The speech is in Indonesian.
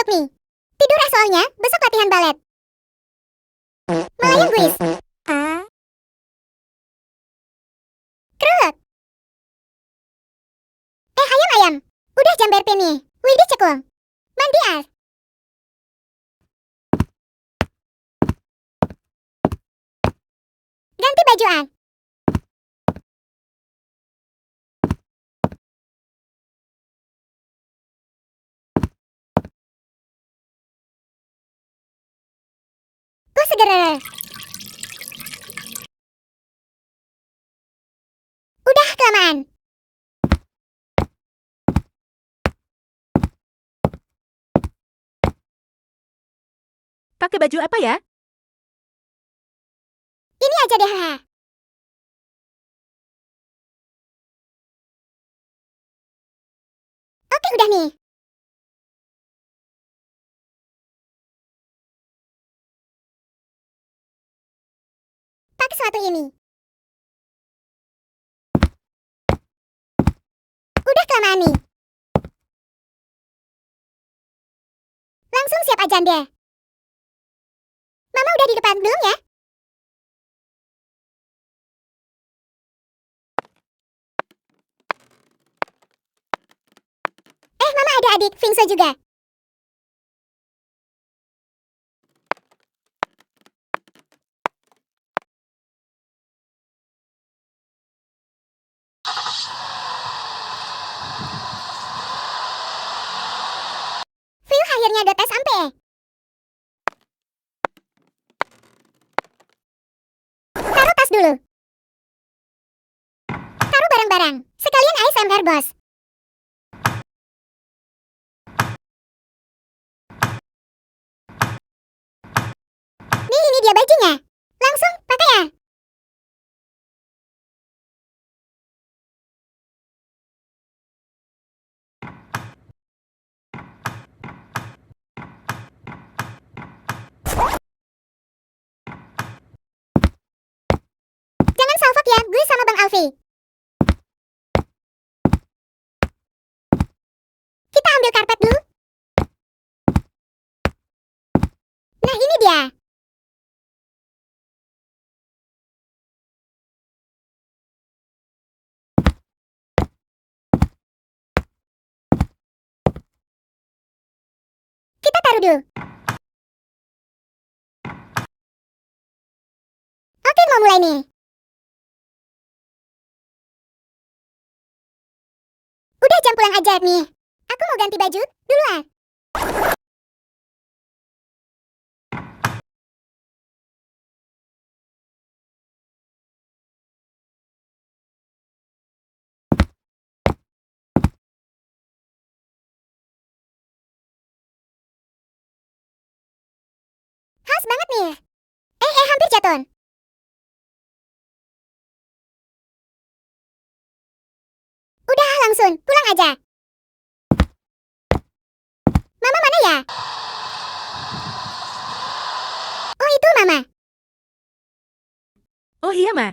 ngantuk nih. Tidur ah soalnya, besok latihan balet. Melayang guys. Kruk. Ayam. Udah jam berpe nih. Widih cekung. Mandi ah. Ganti baju ah. Ku segera. Udah kelamaan. Pakai baju apa ya? Ini aja deh ha. Oke udah nih. Pakai sepatu ini. Udah kelamaan nih. Langsung siap ajan deh. Mama udah di depan belum ya? Mama ada adik, Vingso juga. View akhirnya tes sampai. Taruh tas dulu. Taruh barang-barang. Sekalian ASMR bos. Nih ini dia bajunya. Langsung pakai ya. Jangan salfok ya, gue sama Bang Alfi. Kita ambil karpet dulu. Nah ini dia. Kita taruh dulu. Oke mau mulai nih. Udah jam pulang aja nih. Aku mau ganti baju dulu ah. Khas banget nih. Hampir jatuh. Udah langsung, pulang aja. Mama mana ya? Oh itu Mama. Oh iya, Ma.